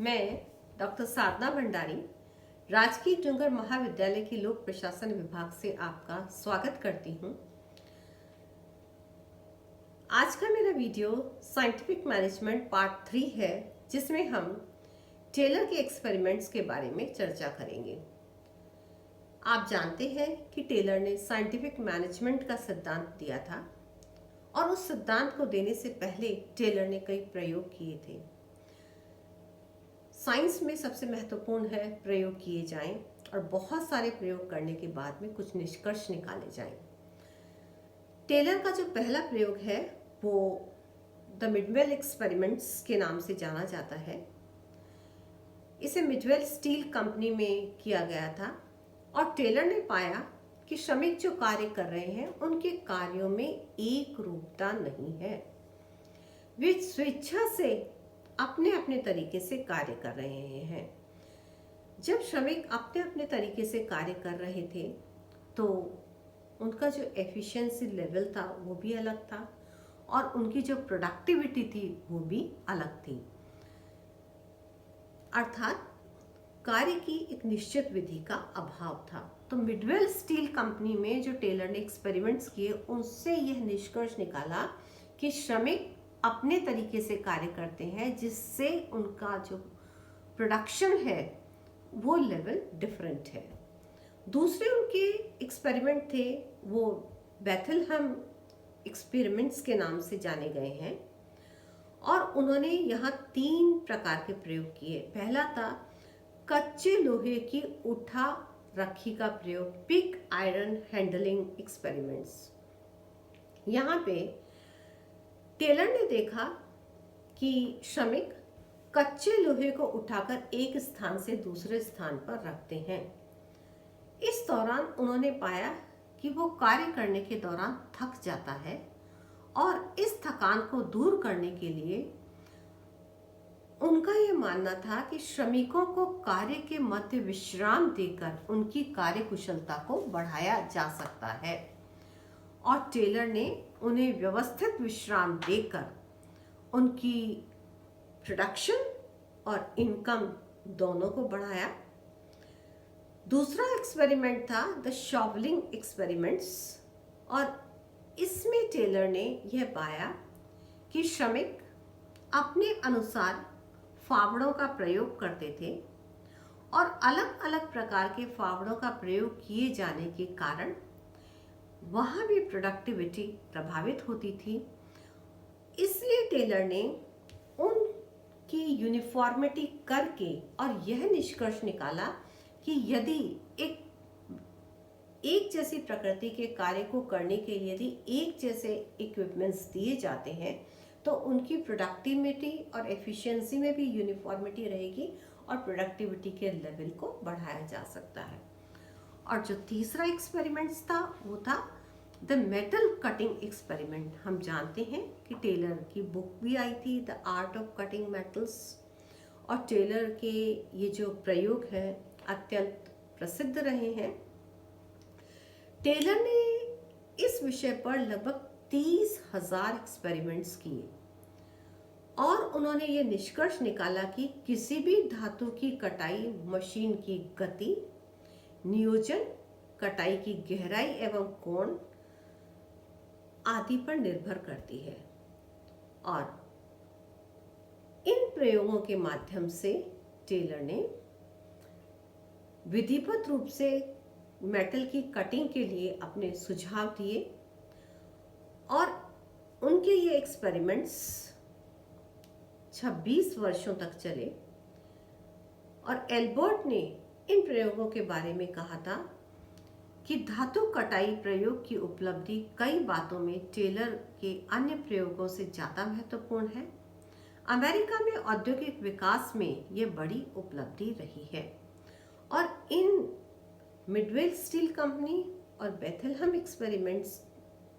मैं डॉक्टर साधना भंडारी राजकीय डूंगर महाविद्यालय की लोक प्रशासन विभाग से आपका स्वागत करती हूँ। आज का मेरा वीडियो साइंटिफिक मैनेजमेंट पार्ट 3 है, जिसमें हम टेलर के एक्सपेरिमेंट्स के बारे में चर्चा करेंगे। आप जानते हैं कि टेलर ने साइंटिफिक मैनेजमेंट का सिद्धांत दिया था और उस सिद्धांत को देने से पहले टेलर ने कई प्रयोग किए थे। साइंस में सबसे महत्वपूर्ण है प्रयोग किए जाएं और बहुत सारे प्रयोग करने के बाद में कुछ निष्कर्ष निकाले जाएं। टेलर का जो पहला प्रयोग है वो द मिडवेल एक्सपेरिमेंट्स के नाम से जाना जाता है। इसे मिडवेल स्टील कंपनी में किया गया था और टेलर ने पाया कि श्रमिक जो कार्य कर रहे हैं उनके कार्यों में एक रूपता नहीं है। वे स्वेच्छा से अपने अपने तरीके से कार्य कर रहे हैं। जब श्रमिक अपने अपने तरीके से कार्य कर रहे थे तो उनका जो एफिशिएंसी लेवल था वो भी अलग था और उनकी जो प्रोडक्टिविटी थी वो भी अलग थी। अर्थात कार्य की एक निश्चित विधि का अभाव था। तो मिडवेल स्टील कंपनी में जो टेलर ने एक्सपेरिमेंट्स किए उनसे यह निष्कर्ष निकाला कि श्रमिक अपने तरीके से कार्य करते हैं, जिससे उनका जो प्रोडक्शन है वो लेवल डिफरेंट है। दूसरे उनके एक्सपेरिमेंट थे वो बेथलहम एक्सपेरिमेंट्स के नाम से जाने गए हैं और उन्होंने यहाँ 3 प्रकार के प्रयोग किए। पहला था कच्चे लोहे की उठा रखी का प्रयोग, पिग आयरन हैंडलिंग एक्सपेरिमेंट्स। यहाँ पे टेलर ने देखा कि श्रमिक कच्चे लोहे को उठाकर एक स्थान से दूसरे स्थान पर रखते हैं। इस दौरान उन्होंने पाया कि वो कार्य करने के दौरान थक जाता है और इस थकान को दूर करने के लिए उनका ये मानना था कि श्रमिकों को कार्य के मध्य विश्राम देकर उनकी कार्य कुशलता को बढ़ाया जा सकता है और टेलर ने उन्हें व्यवस्थित विश्राम देकर उनकी प्रोडक्शन और इनकम दोनों को बढ़ाया। दूसरा एक्सपेरिमेंट था द शॉवलिंग एक्सपेरिमेंट्स और इसमें टेलर ने यह पाया कि श्रमिक अपने अनुसार फावड़ों का प्रयोग करते थे और अलग अलग प्रकार के फावड़ों का प्रयोग किए जाने के कारण वहाँ भी प्रोडक्टिविटी प्रभावित होती थी। इसलिए टेलर ने उनकी यूनिफॉर्मिटी करके और यह निष्कर्ष निकाला कि यदि एक जैसी प्रकृति के कार्य को करने के लिए यदि एक जैसे इक्विपमेंट्स दिए जाते हैं तो उनकी प्रोडक्टिविटी और एफिशिएंसी में भी यूनिफॉर्मिटी रहेगी और प्रोडक्टिविटी के लेवल को बढ़ाया जा सकता है। और जो तीसरा एक्सपेरिमेंट्स था वो था द मेटल कटिंग एक्सपेरिमेंट। हम जानते हैं कि टेलर की बुक भी आई थी the art of cutting metals और टेलर के ये जो प्रयोग हैं अत्यंत प्रसिद्ध रहे हैं। टेलर ने इस विषय पर लगभग 30,000 एक्सपेरिमेंट्स किए और उन्होंने ये निष्कर्ष निकाला कि किसी भी धातु की कटाई मशीन की गति, नियोजन, कटाई की गहराई एवं कोण आदि पर निर्भर करती है और इन प्रयोगों के माध्यम से टेलर ने विधिवत रूप से मेटल की कटिंग के लिए अपने सुझाव दिए और उनके ये एक्सपेरिमेंट्स 26 वर्षों तक चले और एल्बर्ट ने इन प्रयोगों के बारे में कहा था कि धातु कटाई प्रयोग की उपलब्धि कई बातों में टेलर के अन्य प्रयोगों से ज़्यादा महत्वपूर्ण है। अमेरिका में औद्योगिक विकास में यह बड़ी उपलब्धि रही है और इन मिडवेल स्टील कंपनी और बेथलहम एक्सपेरिमेंट्स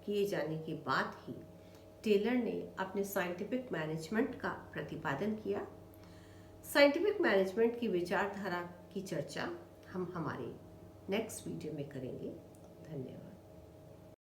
किए जाने के बाद ही टेलर ने अपने साइंटिफिक मैनेजमेंट का प्रतिपादन किया। साइंटिफिक मैनेजमेंट की विचारधारा की चर्चा हम हमारे नेक्स्ट वीडियो में करेंगे। धन्यवाद।